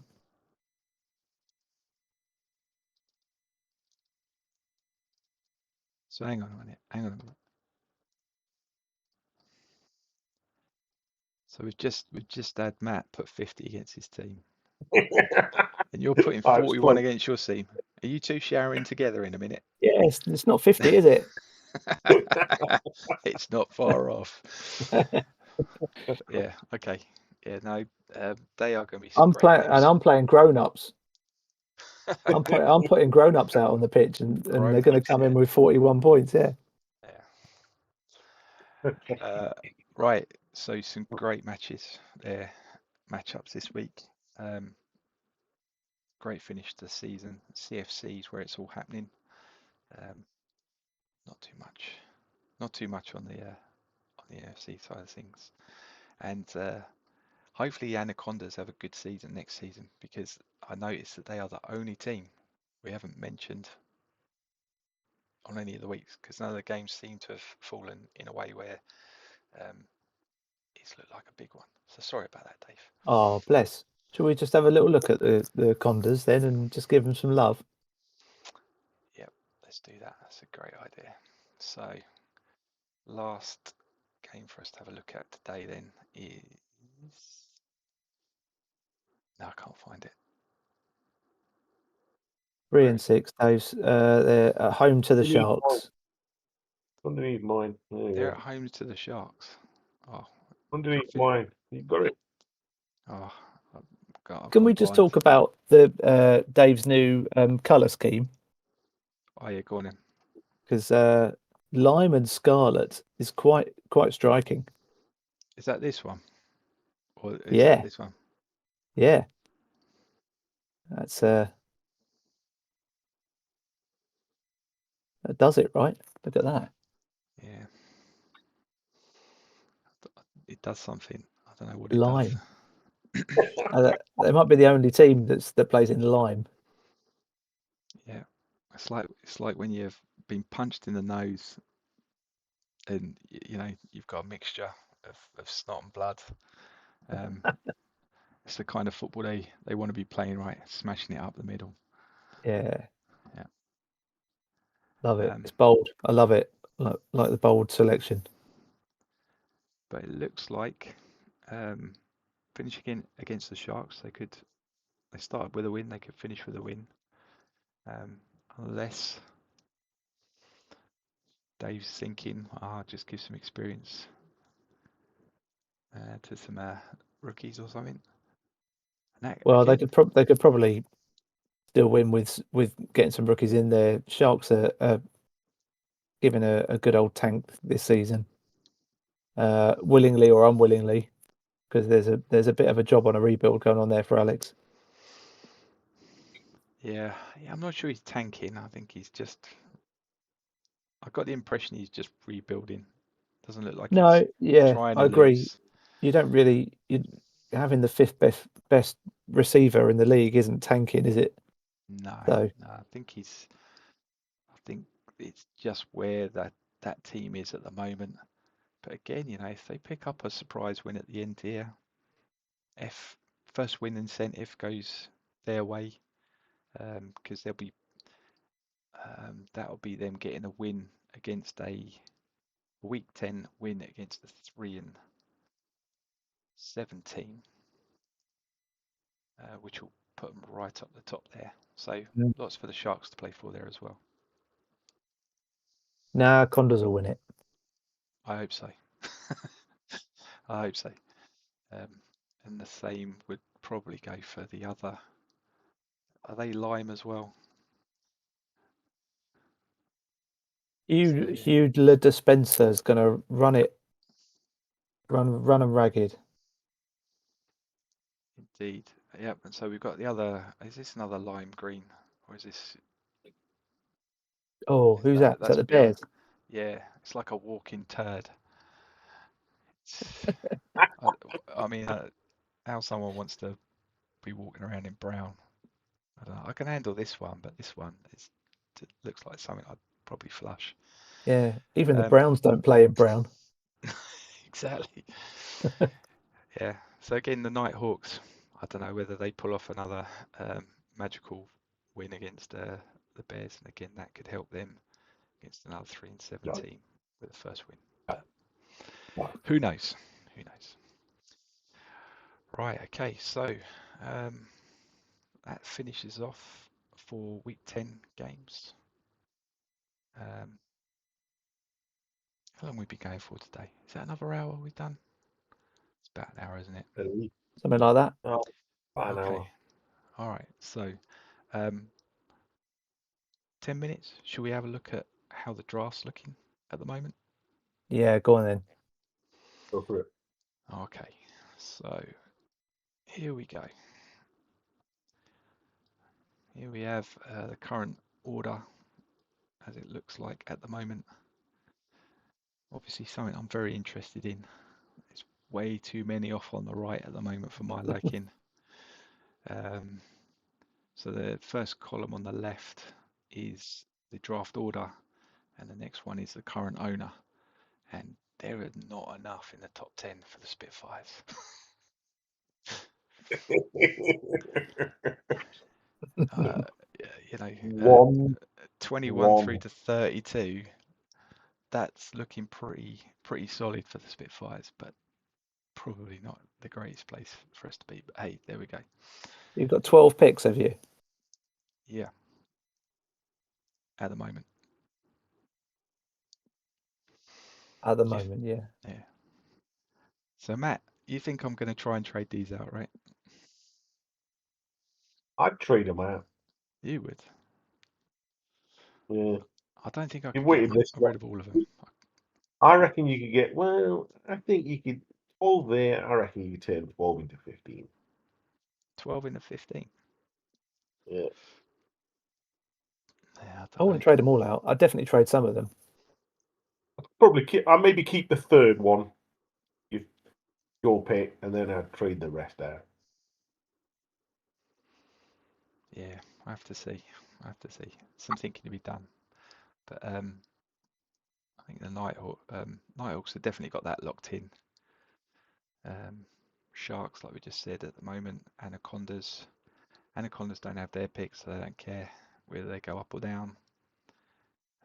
So hang on a minute. So we've just had Matt put 50 against his team, and you're putting Oh, it's 41 close. against your team. Are you two showering together in a minute? Yes, it's not 50, is it? It's not far off. Yeah. Okay. Yeah. No. They are going to be some great games. I'm playing grown-ups. I'm putting grown-ups out on the pitch, and they're going to come in with 41 points. Yeah. Right. So some great matches there, matchups this week. Great finish to the season. CFCs where it's all happening. Not too much on the NFC side of things, and hopefully Anacondas have a good season next season, because I noticed that they are the only team we haven't mentioned on any of the weeks, because none of the games seem to have fallen in a way where it's looked like a big one. So sorry about that, Dave. Oh, bless. Shall we just have a little look at the Condas then and just give them some love? Yep, let's do that. That's a great idea. So last game for us to have a look at today then is... No, I can't find it. 3 and 6, Dave's. They're at home to the Sharks. Underneath mine. They're at home to the Sharks. Oh, underneath mine. You got it. Oh, Can we just talk about the Dave's new colour scheme? Oh yeah, go on then. Because lime and scarlet is quite striking. Is that this one? Or is Yeah. that this one? Yeah. That's that does it, right? Look at that. Yeah. It does something. I don't know what Lime. it does. They might be the only team that plays in lime. Yeah. It's like when you've been punched in the nose and you know you've got a mixture of snot and blood. It's the kind of football they want to be playing, right? Smashing it up the middle. Yeah. Yeah. Love it. It's bold. I love it. Like the bold selection. But it looks like finishing against the Sharks, they started with a win, they could finish with a win. Unless Dave's thinking, just give some experience to some rookies or something. Well, they could probably still win with getting some rookies in there. Sharks are giving a good old tank this season, willingly or unwillingly, because there's a bit of a job on a rebuild going on there for Alex. Yeah, I'm not sure he's tanking. I think he's just. I got the impression he's just rebuilding. Doesn't look like he's No, yeah, trying I to agree. lose. You don't really having the fifth best receiver in the league isn't tanking, is it? No, So no. I think he's. I think it's just where that team is at the moment. But again, if they pick up a surprise win at the end here, if first win incentive goes their way, because that'll be them getting a win against a week 10 win against the 3-17, which will put them right up the top there. So lots for the Sharks to play for there as well. nah, Condors will win it. I hope so. I hope so. And the same would probably go for the other. Are they Lime as well? Hugh Le Dispenser is going to run them ragged. Indeed. Yep. And so we've got the other. Is this another lime green, or is this? Oh, who's that? Is that That's the Bears? Yeah, it's like a walking turd. I mean, how someone wants to be walking around in brown. I don't know. I can handle this one, but this one looks like something I'd probably flush. Yeah, even the Browns don't play in brown. Exactly. Yeah. So again, the Nighthawks. I don't know whether they pull off another magical win against the Bears, and again that could help them against another 3-17 with the first win. But who knows? Who knows? Right. Okay. So that finishes off for week 10 games. How long have we been going for today? Is that another hour we've done? It's about an hour, isn't it? Something like that. Oh, about an Okay. hour. All right. So 10 minutes. Should we have a look at how the draft's looking at the moment? Yeah, go on then. Go for it. Okay. So here we go. Here we have the current order as it looks like at the moment. Obviously something I'm very interested in. There's way too many off on the right at the moment for my liking. So the first column on the left is the draft order, and the next one is the current owner. And there are not enough in the top 10 for the Spitfires. One, 21 through to 32. That's looking pretty solid for the Spitfires, but probably not the greatest place for us to be. But hey, there we go. You've got 12 picks, have you? Yeah, at the moment. At the moment, yeah. Yeah. So Matt, you think I'm going to try and trade these out, right? I'd trade them out. You would. Yeah. I don't think I You could get waited this rid of all of them. I reckon you could get, well, I think you could, 12 there, I reckon you could turn 12 into 15. 12 into 15. Yeah. Yeah, I wouldn't trade them all out. I'd definitely trade some of them. I'd maybe keep the third one, your pick, and then I'd trade the rest out. Yeah, I have to see. Some thinking to be done. But I think the Nighthawks have definitely got that locked in. Sharks, like we just said at the moment, Anacondas don't have their picks, so they don't care whether they go up or down.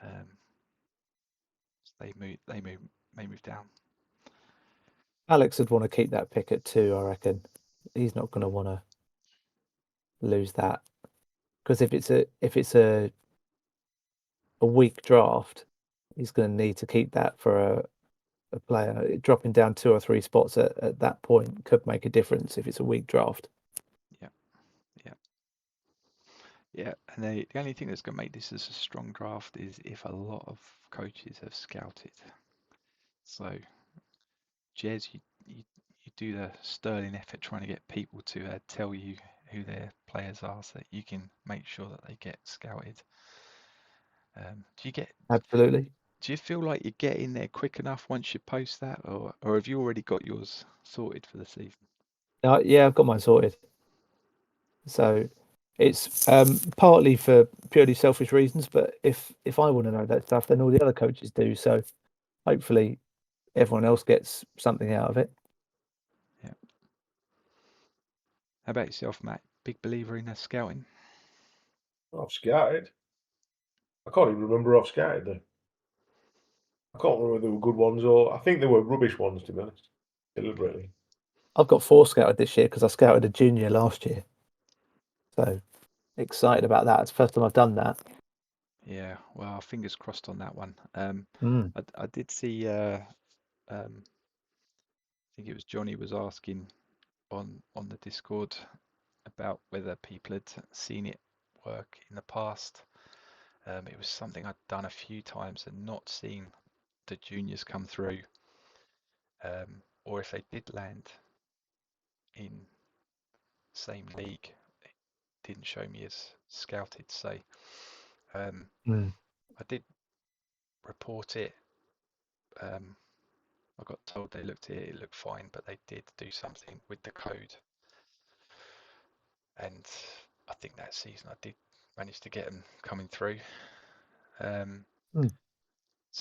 So they may move down. Alex would want to keep that pick at 2, I reckon. He's not going to want to lose that, because if it's a weak draft, he's going to need to keep that for a player. Dropping down 2 or 3 spots at that point could make a difference if it's a weak draft. Yeah, and the only thing that's going to make this as a strong draft is if a lot of coaches have scouted. So, Jez, you do the sterling effort trying to get people to tell you who their players are, so that you can make sure that they get scouted. Absolutely. Do you feel like you get in there quick enough once you post that, or have you already got yours sorted for the season? Yeah, I've got mine sorted. So it's partly for purely selfish reasons, but if I want to know that stuff, then all the other coaches do. So hopefully everyone else gets something out of it. Yeah. How about yourself, Matt? Big believer in scouting? I've scouted. I can't even remember I've scouted them. I can't remember if they were good ones or I think they were rubbish ones, to be honest, deliberately. I've got 4 scouted this year because I scouted a junior last year. So excited about that. It's the first time I've done that. Yeah, well, fingers crossed on that one. I did see, I think it was Johnny was asking on the Discord about whether people had seen it work in the past. It was something I'd done a few times and not seen the juniors come through, or if they did land in same league, it didn't show me as scouted. So I did report it. I got told they looked at it, it looked fine, but they did do something with the code. And I think that season I did manage to get them coming through. Well,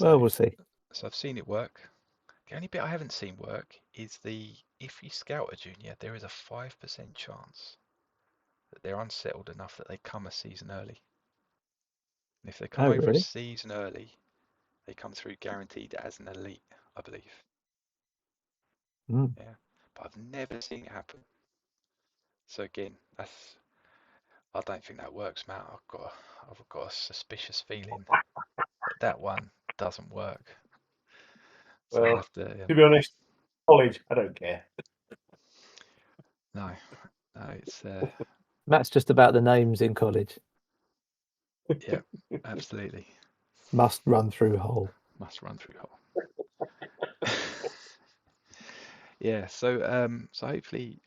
we'll see. So I've seen it work. The only bit I haven't seen work is if you scout a junior, there is a 5% chance that they're unsettled enough that they come a season early. And if they come Oh, over a really? season early, they come through guaranteed as an elite, I believe. Yeah, but I've never seen it happen. So again, I don't think that works, Matt. I've got a suspicious feeling that one doesn't work. So I'll Well, have to. to be honest, college, I don't care. No, it's Matt's just about the names in college. yeah, absolutely. Must run through hole. Must run through hole. Yeah, so hopefully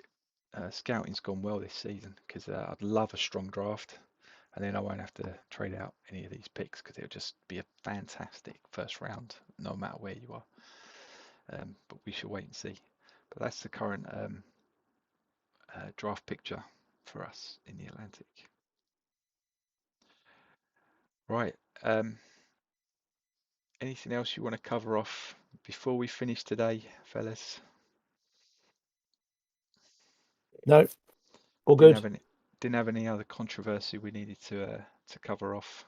scouting's gone well this season because I'd love a strong draft, and then I won't have to trade out any of these picks because it'll just be a fantastic first round, no matter where you are. But we shall wait and see. But that's the current draft picture for us in the Atlantic. Right. Anything else you want to cover off before we finish today, fellas? No, all good. Didn't have any other controversy we needed to cover off.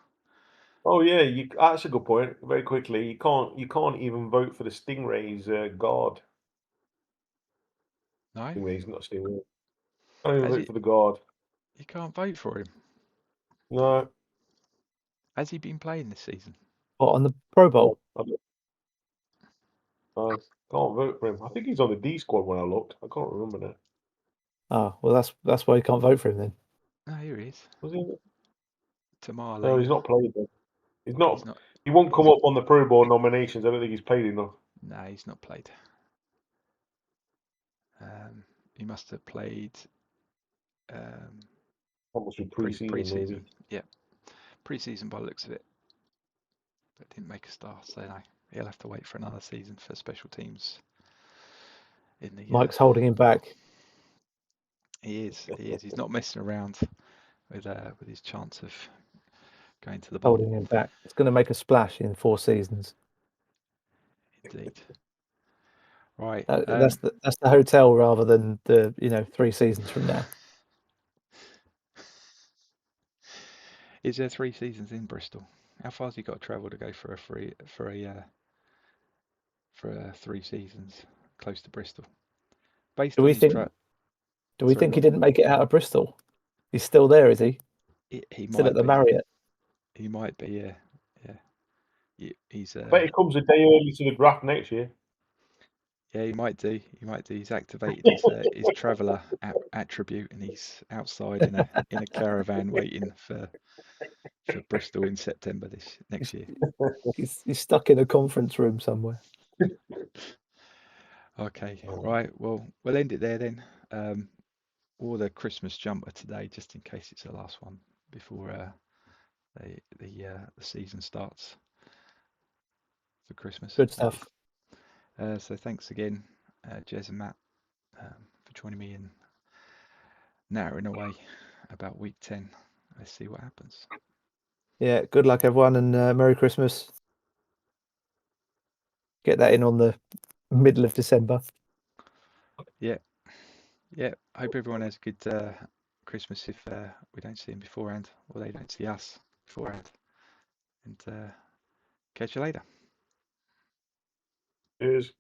Oh yeah, that's a good point. Very quickly, you can't even vote for the Stingrays guard. No, Stingrays, not Stingray. Can't even has vote he? for the guard. You can't vote for him. No, Has he been playing this season? What, on the Pro Bowl? I can't vote for him. I think he's on the D squad when I looked. I can't remember now. Oh, well, that's why you can't vote for him then. No, here he is. Was he? Tamar No, Lane. he's not played then. He's He's not. not. He won't come up on the Pro Bowl nominations. I don't think he's played enough. No, he's not played. He must have played That must be pre-season, maybe. Yeah, pre-season by the looks of it, but didn't make a start. So no, he'll have to wait for another season for special teams. In the Mike's holding him back. He is. He's not messing around with his chance of going to the bowl. Holding him back. It's going to make a splash in 4 seasons. Indeed. Right. That's the hotel rather than the 3 seasons from now. Is there 3 seasons in Bristol? How far has he got to travel to go for 3 seasons close to Bristol? Based Do on we his think Sorry, he go on. didn't make it out of Bristol? He's still there, is he? He Still at might the be. Marriott. He might be. Yeah. He's I bet he comes a day early to the draft next year. Yeah, he might do. He's activated his traveller attribute, and he's outside in a caravan waiting for Bristol in September next year. He's stuck in a conference room somewhere. Okay, right. Well, we'll end it there then. order Christmas jumper today, just in case it's the last one before the season starts for Christmas. Good stuff. So thanks again, Jez and Matt, for joining me in narrowing away about week 10. Let's see what happens. Yeah, good luck everyone, and Merry Christmas. Get that in on the middle of December. Yeah. Hope everyone has a good Christmas if we don't see them beforehand, or they don't see us beforehand. And catch you later. Cheers.